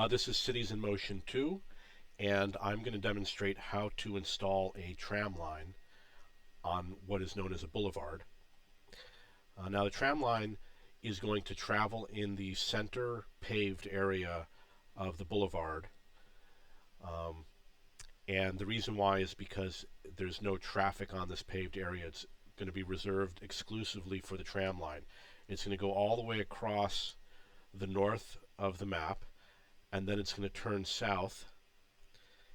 This is Cities in Motion 2, and I'm going to demonstrate how to install a tram line on what is known as a boulevard. Now the tram line is going to travel in the center paved area of the boulevard, and the reason why is because there's no traffic on this paved area. It's going to be reserved exclusively for the tram line. It's going to go all the way across the north of the map, and then it's going to turn south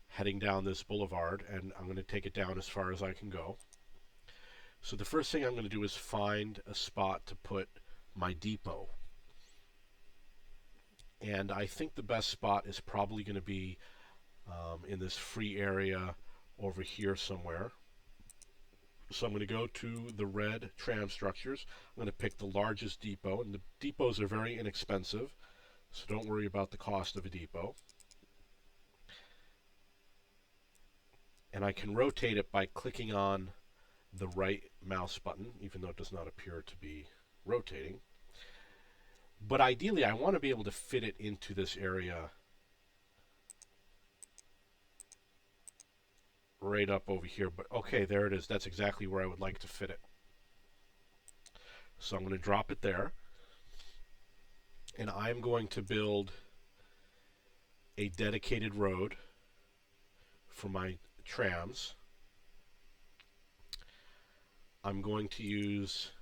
heading down this boulevard, and I'm going to take it down as far as I can go. So the first thing I'm going to do is find a spot to put my depot, and I think the best spot is probably going to be in this free area over here somewhere. So I'm going to go to the red tram structures. I'm going to pick the largest depot, and the depots are very inexpensive, so don't worry about the cost of a depot. And I can rotate it by clicking on the right mouse button, even though it does not appear to be rotating. But ideally, I want to be able to fit it into this area right up over here. But okay, there it is. That's exactly where I would like to fit it. So I'm going to drop it there, and I'm going to build a dedicated road for my trams. I'm going to use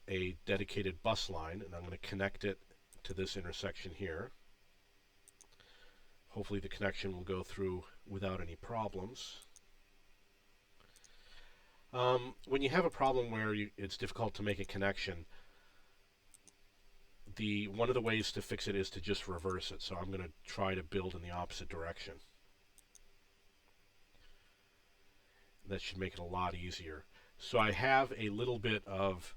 a dedicated bus line, and I'm going to connect it to this intersection here. Hopefully the connection will go through without any problems. When you have a problem where it's difficult to make a connection, one of the ways to fix it is to just reverse it. So I'm going to try to build in the opposite direction. That should make it a lot easier. So I have a little bit of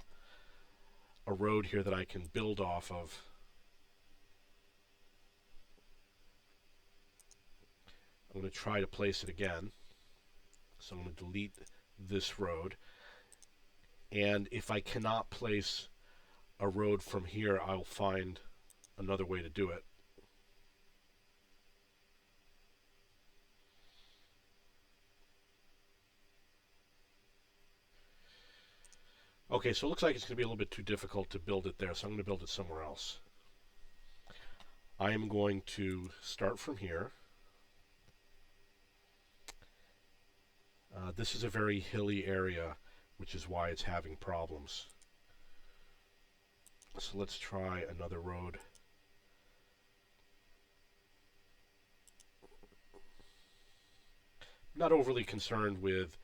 a road here that I can build off of. I'm going to try to place it again. So I'm going to delete this road. And if I cannot place a road from here, I'll find another way to do it. Okay, so it looks like it's going to be a little bit too difficult to build it there, so I'm going to build it somewhere else. I am going to start from here. This is a very hilly area, which is why it's having problems. So let's try another road. I'm not overly concerned with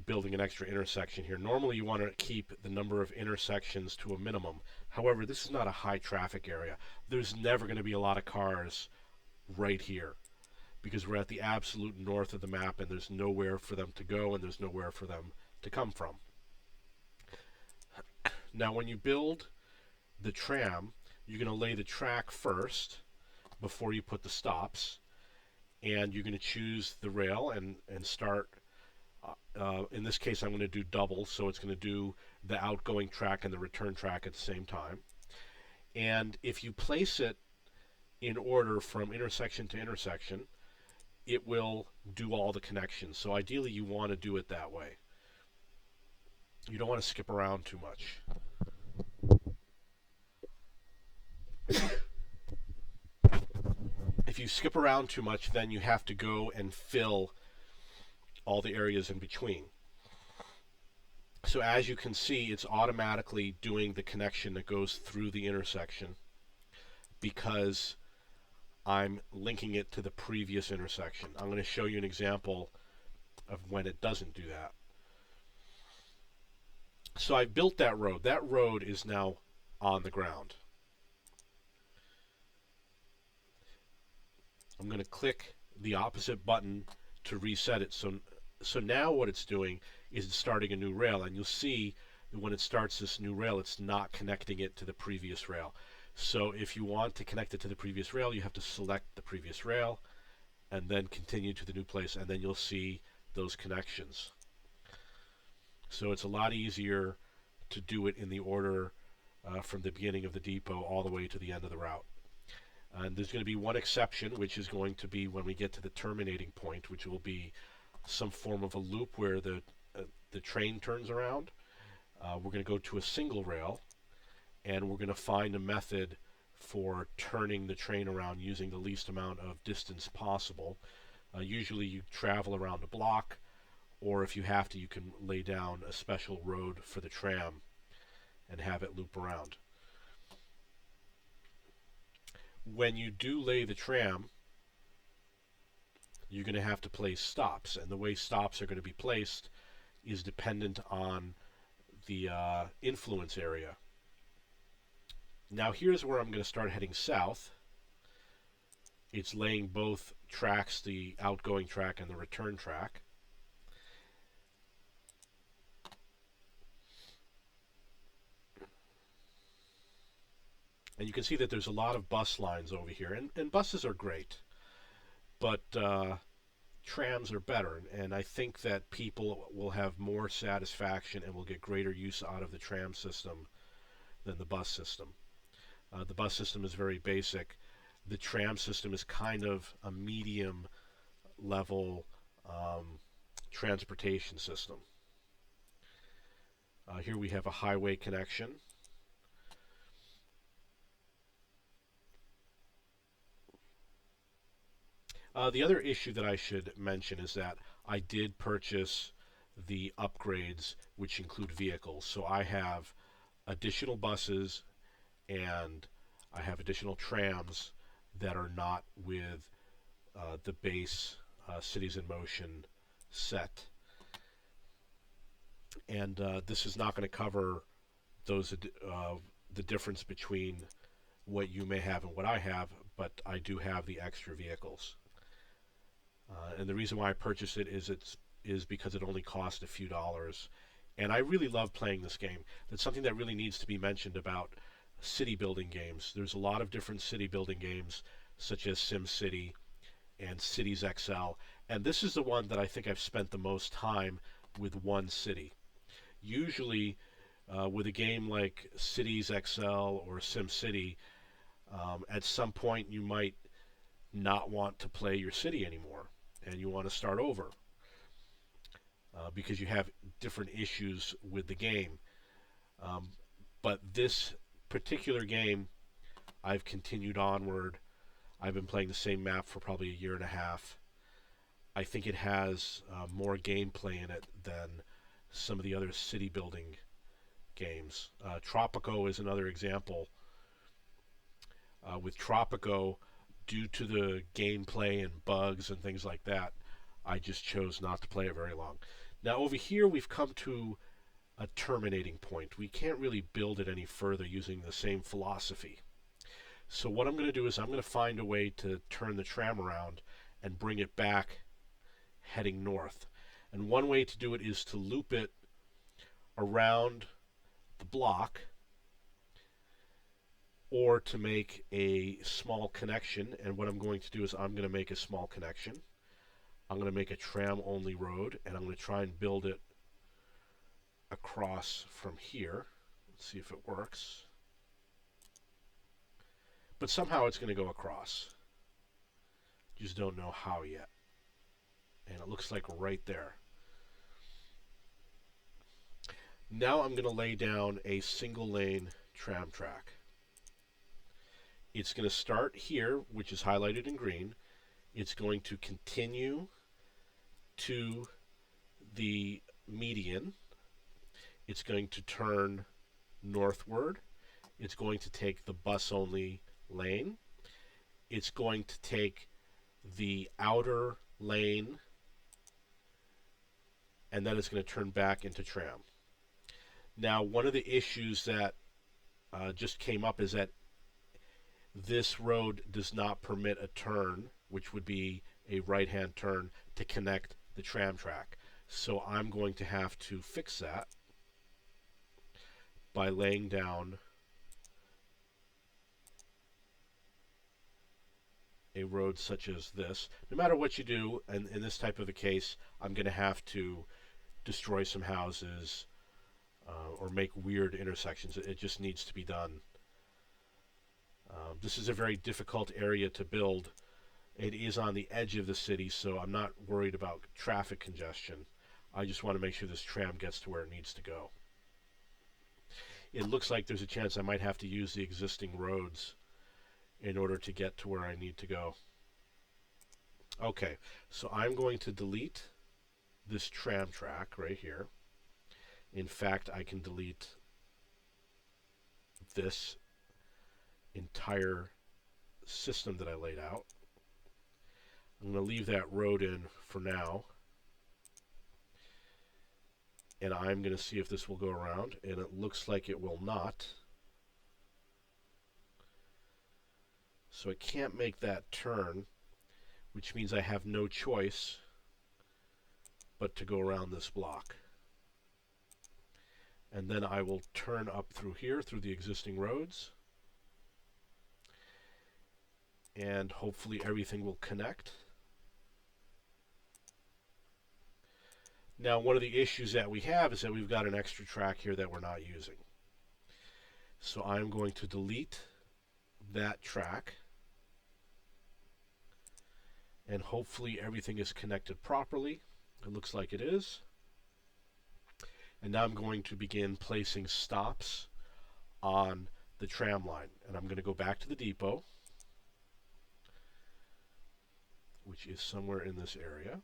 building an extra intersection here. Normally you want to keep the number of intersections to a minimum. However, this is not a high traffic area. There's never going to be a lot of cars right here because we're at the absolute north of the map, and there's nowhere for them to go and there's nowhere for them to come from. Now when you build the tram, you're going to lay the track first before you put the stops, and you're going to choose the rail and start. In this case I'm going to do double, so it's going to do the outgoing track and the return track at the same time. And if you place it in order from intersection to intersection, it will do all the connections. So ideally you want to do it that way. You don't want to skip around too much. If you skip around too much, then you have to go and fill all the areas in between. So as you can see, it's automatically doing the connection that goes through the intersection because I'm linking it to the previous intersection. I'm going to show you an example of when it doesn't do that. So I built that road. That road is now on the ground. I'm going to click the opposite button to reset it. So now what it's doing is it's starting a new rail, and you'll see that when it starts this new rail, it's not connecting it to the previous rail. So if you want to connect it to the previous rail, you have to select the previous rail and then continue to the new place, and then you'll see those connections. So it's a lot easier to do it in the order from the beginning of the depot all the way to the end of the route. And there's going to be one exception, which is going to be when we get to the terminating point, which will be some form of a loop where the train turns around. We're going to go to a single rail, and we're going to find a method for turning the train around using the least amount of distance possible. Usually you travel around a block, or if you have to, you can lay down a special road for the tram and have it loop around. When you do lay the tram, you're going to have to place stops, and the way stops are going to be placed is dependent on the influence area. Now here's where I'm going to start heading south. It's laying both tracks, the outgoing track and the return track. And you can see that there's a lot of bus lines over here, and buses are great, but trams are better, and I think that people will have more satisfaction and will get greater use out of the tram system than the bus system. The bus system is very basic. The tram system is kind of a medium level transportation system. Here we have a highway connection. The other issue that I should mention is that I did purchase the upgrades, which include vehicles. So I have additional buses and I have additional trams that are not with the base Cities in Motion set. And this is not going to cover those the difference between what you may have and what I have, but I do have the extra vehicles. And the reason why I purchased it is because it only cost a few dollars. And I really love playing this game. That's something that really needs to be mentioned about city building games. There's a lot of different city building games, such as SimCity and Cities XL. And this is the one that I think I've spent the most time with one city. Usually, with a game like Cities XL or SimCity, at some point you might not want to play your city anymore and you want to start over because you have different issues with the game. But this particular game, I've continued onward. I've been playing the same map for probably a year and a half. I think it has more gameplay in it than some of the other city building games. Tropico is another example. With Tropico, due to the gameplay and bugs and things like that, I just chose not to play it very long. Now over here we've come to a terminating point. We can't really build it any further using the same philosophy. So what I'm going to do is I'm going to find a way to turn the tram around and bring it back heading north. And one way to do it is to loop it around the block, or to make a small connection. And what I'm going to do is I'm going to make a small connection. I'm going to make a tram only road, and I'm going to try and build it across from here. Let's see if it works. But somehow it's going to go across. Just don't know how yet. And it looks like right there. Now I'm going to lay down a single lane tram track. It's going to start here, which is highlighted in green. It's going to continue to the median. It's going to turn northward. It's going to take the bus-only lane. It's going to take the outer lane, and then it's going to turn back into tram. Now, one of the issues that just came up is that this road does not permit a turn, which would be a right-hand turn, to connect the tram track. So I'm going to have to fix that by laying down a road such as this. No matter what you do, and in this type of a case, I'm going to have to destroy some houses, or make weird intersections. It just needs to be done. This is a very difficult area to build. It is on the edge of the city, so I'm not worried about traffic congestion. I just want to make sure this tram gets to where it needs to go. It looks like there's a chance I might have to use the existing roads in order to get to where I need to go. Okay, so I'm going to delete this tram track right here. In fact, I can delete this entire system that I laid out. I'm going to leave that road in for now. And I'm going to see if this will go around, and it looks like it will not. So it can't make that turn, which means I have no choice but to go around this block. And then I will turn up through here, through the existing roads. And hopefully everything will connect. Now, one of the issues that we have is that we've got an extra track here that we're not using. So I'm going to delete that track. And hopefully everything is connected properly. It looks like it is. And now I'm going to begin placing stops on the tram line. And I'm going to go back to the depot, which is somewhere in this area.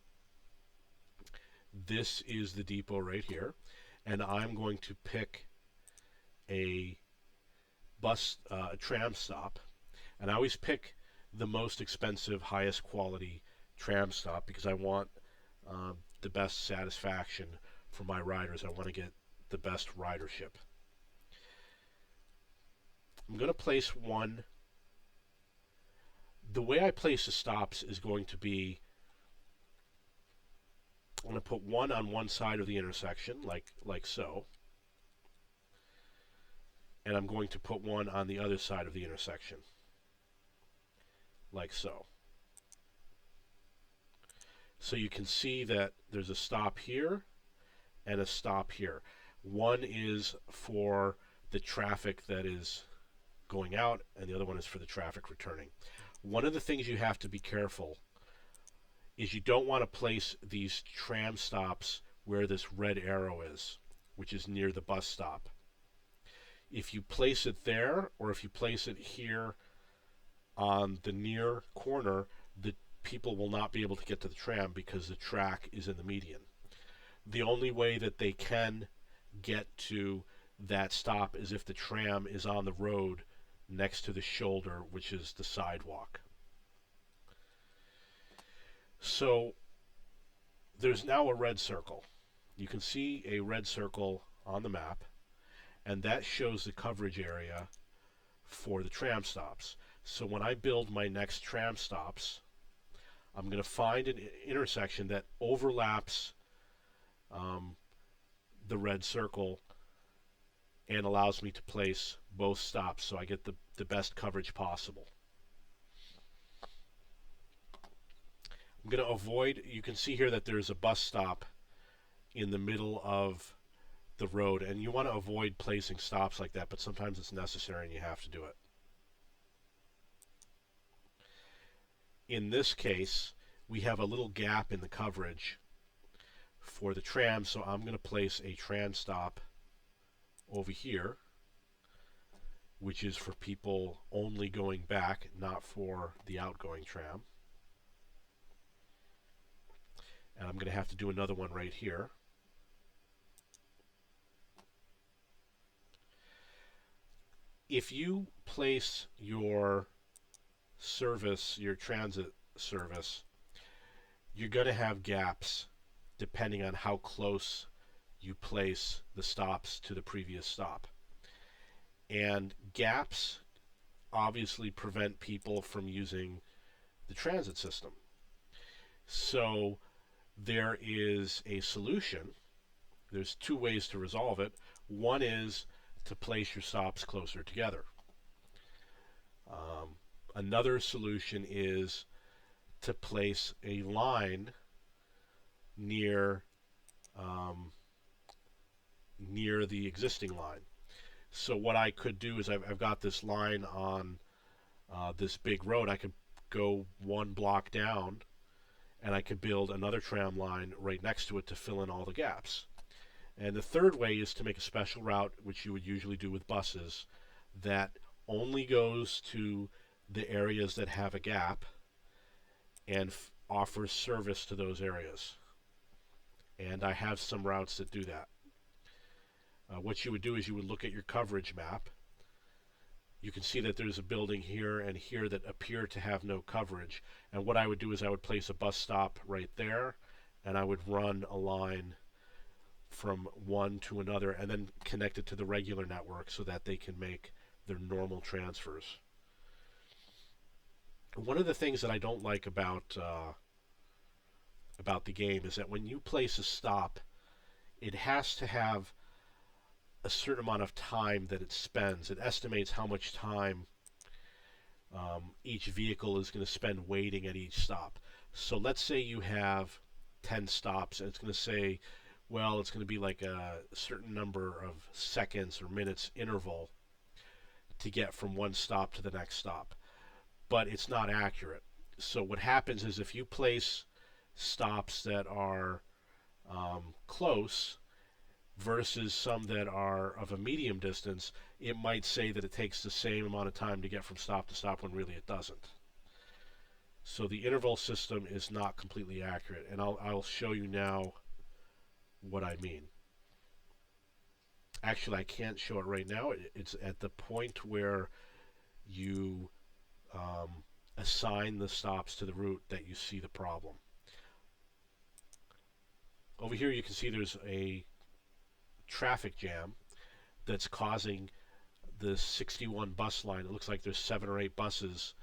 This is the depot right here. And I'm going to pick a tram stop. And I always pick the most expensive, highest quality tram stop because I want the best satisfaction for my riders. I want to get the best ridership. I'm going to place one. The way I place the stops is going to be, I'm going to put one on one side of the intersection, like so. And I'm going to put one on the other side of the intersection, like so. So you can see that there's a stop here and a stop here. One is for the traffic that is going out, and the other one is for the traffic returning. One of the things you have to be careful is you don't want to place these tram stops where this red arrow is, which is near the bus stop. If you place it there, or if you place it here on the near corner, the people will not be able to get to the tram because the track is in the median. The only way that they can get to that stop is if the tram is on the road next to the shoulder, which is the sidewalk. So there's now a red circle. You can see a red circle on the map, and that shows the coverage area for the tram stops. So when I build my next tram stops, I'm going to find an intersection that overlaps the red circle and allows me to place both stops so I get the best coverage possible. I'm going to avoid, you can see here that there's a bus stop in the middle of the road, and you want to avoid placing stops like that, but sometimes it's necessary and you have to do it. In this case, we have a little gap in the coverage for the tram, so I'm going to place a tram stop over here, which is for people only going back, not for the outgoing tram. And I'm going to have to do another one right here. If you place your service, your transit service, you're going to have gaps depending on how close you place the stops to the previous stop. And gaps obviously prevent people from using the transit system. So there is a solution. There's two ways to resolve it. One is to place your stops closer together. Another solution is to place a line near near the existing line. So what I could do is I've got this line on this big road. I could go one block down and I could build another tram line right next to it to fill in all the gaps. And the third way is to make a special route, which you would usually do with buses, that only goes to the areas that have a gap and offers service to those areas. And I have some routes that do that. What you would do is you would look at your coverage map. You can see that there's a building here and here that appear to have no coverage. And what I would do is I would place a bus stop right there, and I would run a line from one to another and then connect it to the regular network so that they can make their normal transfers. One of the things that I don't like about the game is that when you place a stop, it has to have a certain amount of time that it spends. It estimates how much time each vehicle is going to spend waiting at each stop. So let's say you have 10 stops, and it's going to say, well, it's going to be like a certain number of seconds or minutes interval to get from one stop to the next stop. But it's not accurate. So what happens is if you place stops that are close versus some that are of a medium distance, it might say that it takes the same amount of time to get from stop to stop when really it doesn't. So the interval system is not completely accurate, and I'll show you now what I mean. Actually, I can't show it right now. It's at the point where you assign the stops to the route that you see the problem. Over here you can see there's a traffic jam that's causing the 61 bus line. It looks like there's 7 or 8 buses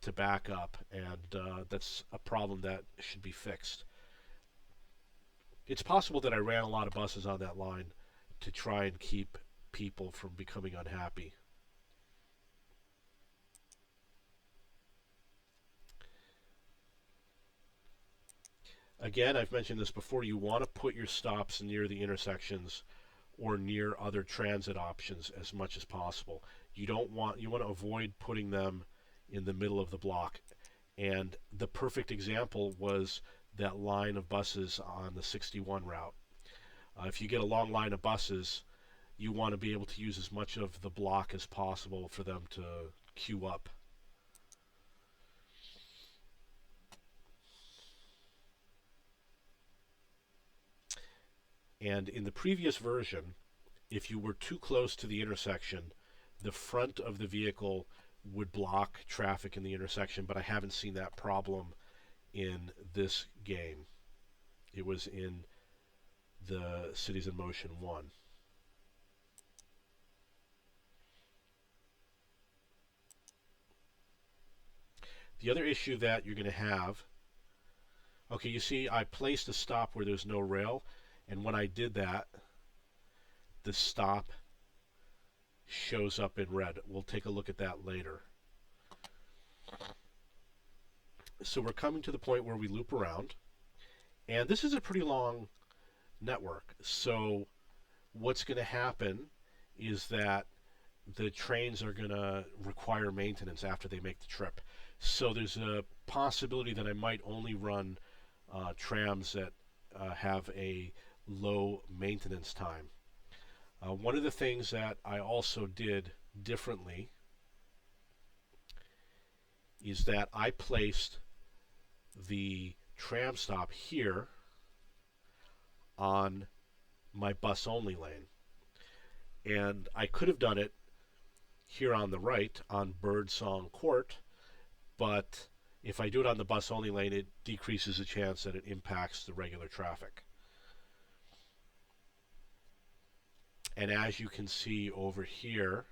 to back up, and that's a problem that should be fixed. It's possible that I ran a lot of buses on that line to try and keep people from becoming unhappy. Again, I've mentioned this before, you want to put your stops near the intersections or near other transit options as much as possible. You want to avoid putting them in the middle of the block. And the perfect example was that line of buses on the 61 route. If you get a long line of buses, you want to be able to use as much of the block as possible for them to queue up. And in the previous version, if you were too close to the intersection, the front of the vehicle would block traffic in the intersection, but I haven't seen that problem in this game. It was in the Cities in Motion 1. The other issue that you're going to have, okay, you see I placed a stop where there's no rail, and when I did that, the stop shows up in red. We'll take a look at that later. So we're coming to the point where we loop around, and this is a pretty long network. So what's going to happen is that the trains are going to require maintenance after they make the trip. So there's a possibility that I might only run trams that have a low maintenance time. One of the things that I also did differently is that I placed the tram stop here on my bus only lane. And I could have done it here on the right on Birdsong Court, but if I do it on the bus only lane, it decreases the chance that it impacts the regular traffic. And as you can see over here,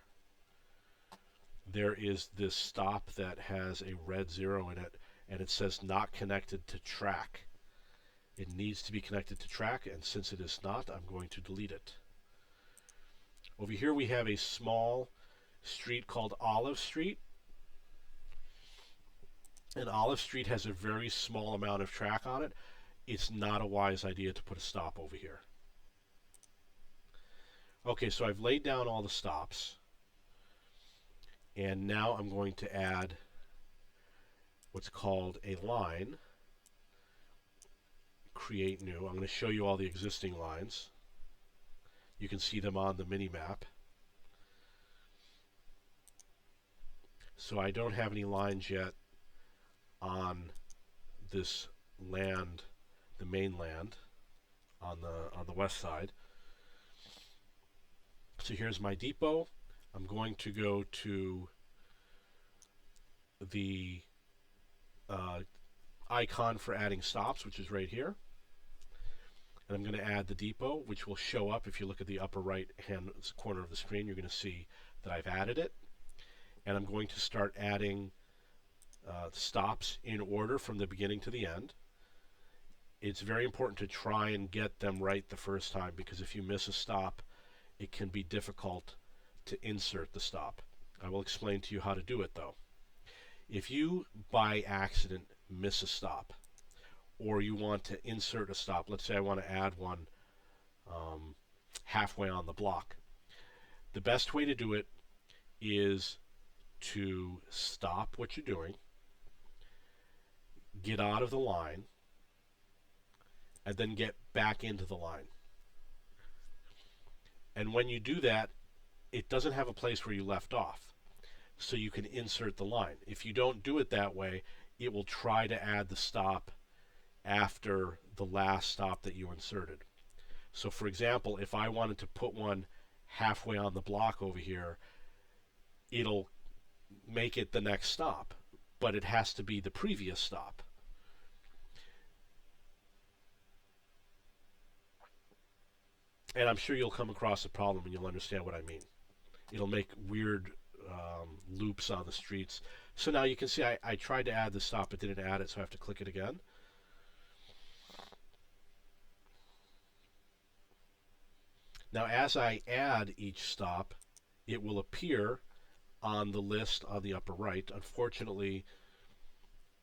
there is this stop that has a red 0 in it, and it says not connected to track. It needs to be connected to track, and since it is not, I'm going to delete it. Over here we have a small street called Olive Street. And Olive Street has a very small amount of track on it. It's not a wise idea to put a stop over here. Okay, so I've laid down all the stops, and now I'm going to add what's called a line, create new. I'm going to show you all the existing lines. You can see them on the mini map. So I don't have any lines yet on this land, the mainland on the west side. So here's my depot. I'm going to go to the icon for adding stops, which is right here. And I'm going to add the depot, which will show up if you look at the upper right hand corner of the screen. You're going to see that I've added it. And I'm going to start adding stops in order from the beginning to the end. It's very important to try and get them right the first time, because if you miss a stop, it can be difficult to insert the stop. I will explain to you how to do it though. If you by accident miss a stop, or you want to insert a stop, let's say I want to add one halfway on the block, the best way to do it is to stop what you're doing, get out of the line, and then get back into the line. And when you do that, it doesn't have a place where you left off, so you can insert the line. If you don't do it that way, it will try to add the stop after the last stop that you inserted. So for example, if I wanted to put one halfway on the block over here, it'll make it the next stop, but it has to be the previous stop. And I'm sure you'll come across a problem and you'll understand what I mean. It'll make weird loops on the streets. So now you can see I tried to add the stop, but didn't add it, so I have to click it again. Now as I add each stop, it will appear on the list on the upper right. Unfortunately,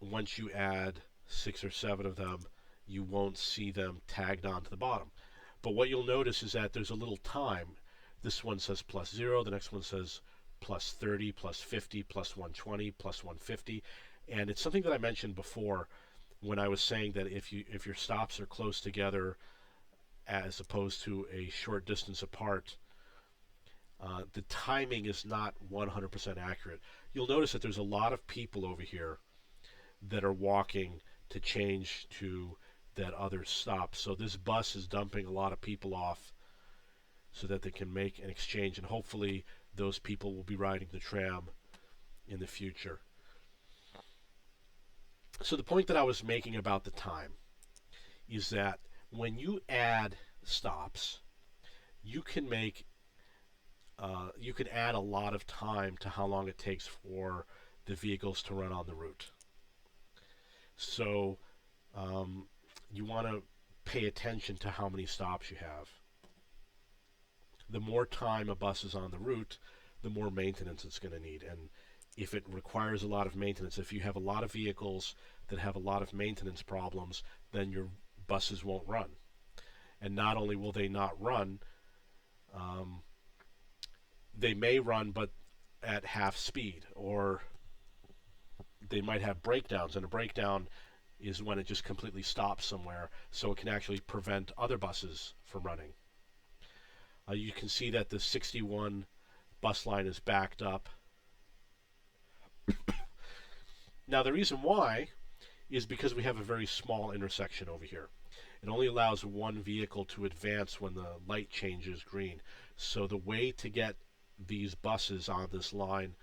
once you add 6 or 7 of them, you won't see them tagged onto the bottom. But what you'll notice is that there's a little time. This one says +0, the next one says +30, +50, +120, +150, and it's something that I mentioned before when I was saying that if your stops are close together as opposed to a short distance apart, the timing is not 100% accurate. You'll notice that there's a lot of people over here that are walking to change to that other stop. So this bus is dumping a lot of people off so that they can make an exchange, and hopefully those people will be riding the tram in the future. So the point that I was making about the time is that when you add stops, you can add a lot of time to how long it takes for the vehicles to run on the route. So you want to pay attention to how many stops you have. The more time a bus is on the route, the more maintenance it's going to need. And if it requires a lot of maintenance, if you have a lot of vehicles that have a lot of maintenance problems, then your buses won't run. And not only will they not run, they may run but at half speed, or they might have breakdowns, and a breakdown is when it just completely stops somewhere, so it can actually prevent other buses from running. You can see that the 61 bus line is backed up. Now the reason why is because we have a very small intersection over here. It only allows one vehicle to advance when the light changes green. So the way to get these buses on this line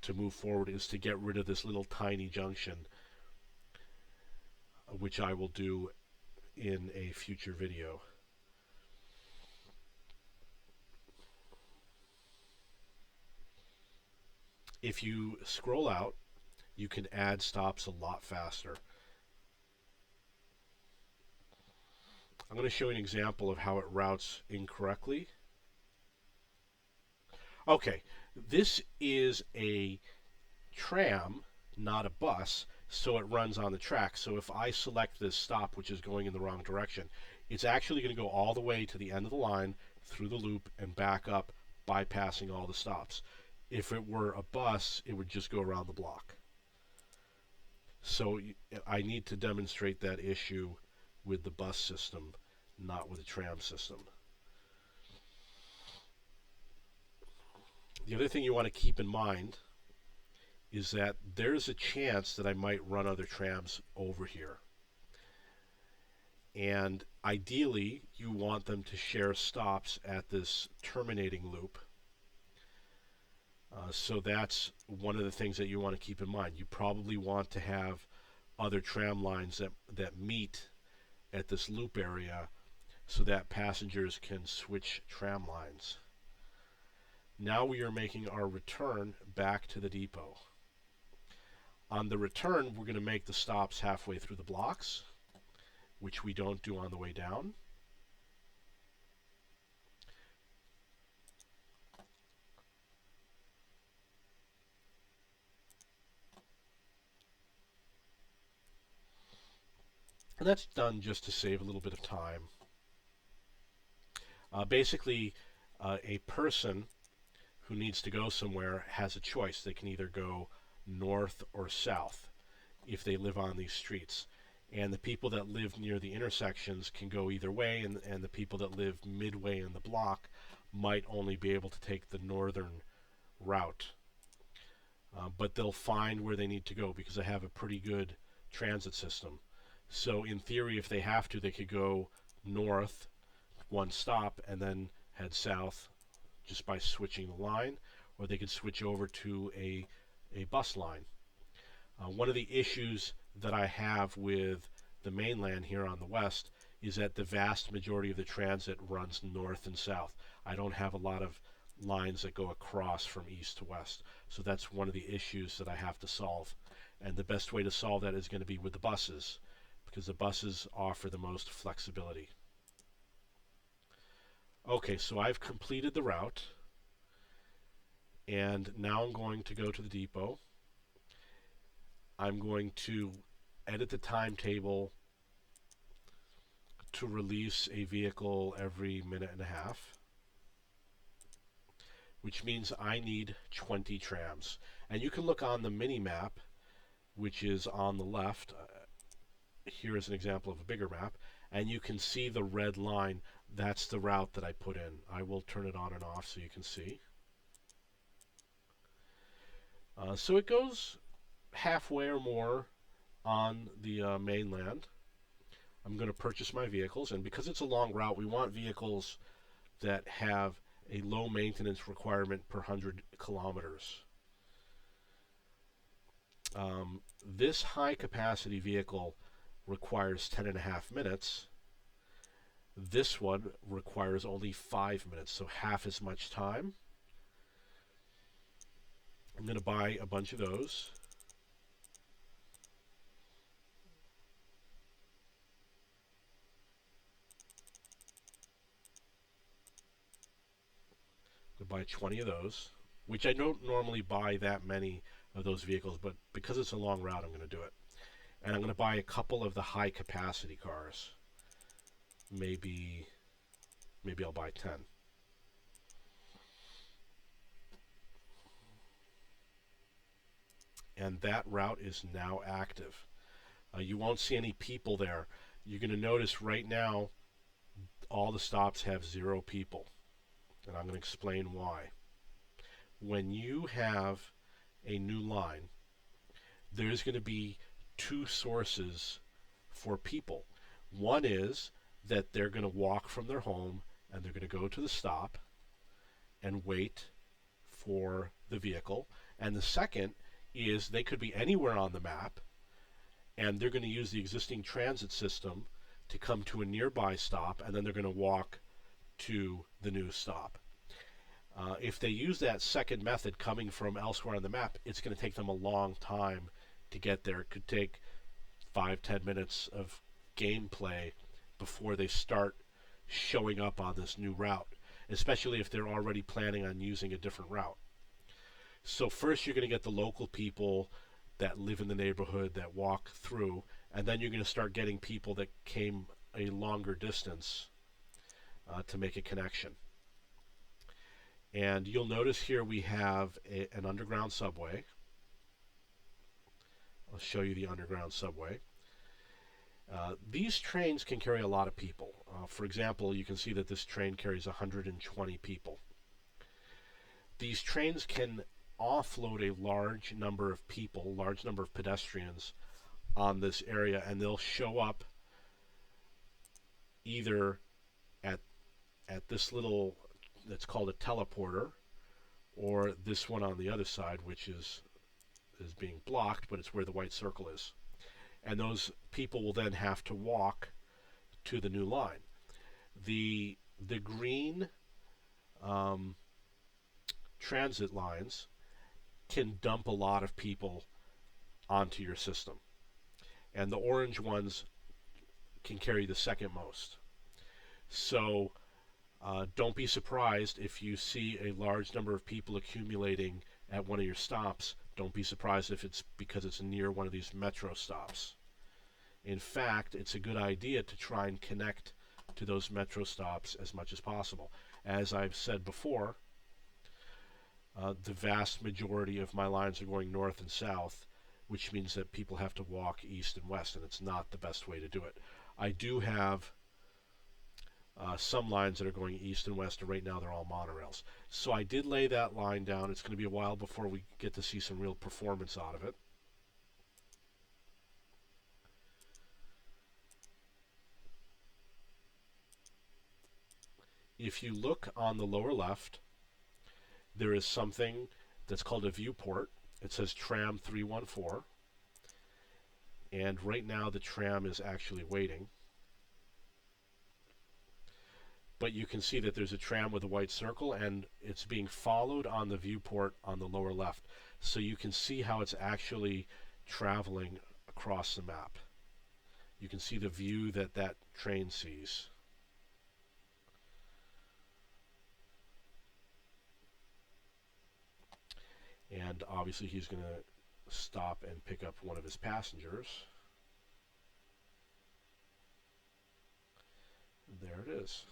to move forward is to get rid of this little tiny junction, which I will do in a future video. If you scroll out, you can add stops a lot faster. I'm going to show you an example of how it routes incorrectly. Okay, this is a tram, not a bus, so it runs on the track. So if I select this stop, which is going in the wrong direction, it's actually going to go all the way to the end of the line, through the loop and back up, bypassing all the stops. If it were a bus, it would just go around the block. So I need to demonstrate that issue with the bus system, not with the tram system. The other thing you want to keep in mind is that there's a chance that I might run other trams over here. And ideally, you want them to share stops at this terminating loop. So that's one of the things that you want to keep in mind. You probably want to have other tram lines that meet at this loop area so that passengers can switch tram lines. Now we are making our return back to the depot. On the return, we're going to make the stops halfway through the blocks, which we don't do on the way down. And that's done just to save a little bit of time. Basically, a person who needs to go somewhere has a choice. They can either go north or south if they live on these streets. And the people that live near the intersections can go either way, and the people that live midway in the block might only be able to take the northern route. But they'll find where they need to go because they have a pretty good transit system. So in theory, if they have to, they could go north, one stop, and then head south just by switching the line, or they could switch over to a bus line. One of the issues that I have with the mainland here on the west is that the vast majority of the transit runs north and south. I don't have a lot of lines that go across from east to west. So that's one of the issues that I have to solve. And the best way to solve that is going to be with the buses, because the buses offer the most flexibility. Okay, so I've completed the route, and now I'm going to go to the depot. I'm going to edit the timetable to release a vehicle every minute and a half, which means I need 20 trams. And you can look on the mini map, which is on the left. Here is an example of a bigger map, and you can see the red line. That's the route that I put in. I will turn it on and off so you can see. So it goes halfway or more on the mainland. I'm going to purchase my vehicles, and because it's a long route, we want vehicles that have a low maintenance requirement per 100 kilometers. This high capacity vehicle requires 10.5 minutes. This one requires only 5 minutes, so half as much time. I'm going to buy a bunch of those. I'm going to buy 20 of those, which I don't normally buy that many of those vehicles, but because it's a long route, I'm going to do it. And I'm going to buy a couple of the high capacity cars. Maybe I'll buy 10. And that route is now active. You won't see any people there. You're going to notice right now all the stops have 0 people. And I'm going to explain why. When you have a new line, there's going to be 2 sources for people. One is that they're going to walk from their home and they're going to go to the stop and wait for the vehicle. And the second is they could be anywhere on the map and they're going to use the existing transit system to come to a nearby stop, and then they're going to walk to the new stop. If they use that second method coming from elsewhere on the map, it's going to take them a long time to get there. It could take 5-10 minutes of gameplay before they start showing up on this new route, especially if they're already planning on using a different route. So first you're going to get the local people that live in the neighborhood that walk through, and then you're going to start getting people that came a longer distance to make a connection. And you'll notice here we have an underground subway. I'll show you the underground subway. These trains can carry a lot of people. For example, you can see that this train carries 120 people. These trains can offload a large number of people, large number of pedestrians on this area, and they'll show up either at this little, that's called a teleporter, or this one on the other side, which is being blocked, but it's where the white circle is. And those people will then have to walk to the new line. The green transit lines can dump a lot of people onto your system, and the orange ones can carry the second most. So don't be surprised if you see a large number of people accumulating at one of your stops. Don't be surprised if it's because it's near one of these metro stops. In fact, it's a good idea to try and connect to those metro stops as much as possible. As I've said before, the vast majority of my lines are going north and south, which means that people have to walk east and west, and it's not the best way to do it. I do have some lines that are going east and west, and right now they're all monorails. So I did lay that line down. It's going to be a while before we get to see some real performance out of it. If you look on the lower left, there is something that's called a viewport. It says Tram 314, and right now the tram is actually waiting. But you can see that there's a tram with a white circle, and it's being followed on the viewport on the lower left. So you can see how it's actually traveling across the map. You can see the view that that train sees. And obviously he's going to stop and pick up one of his passengers. There it is.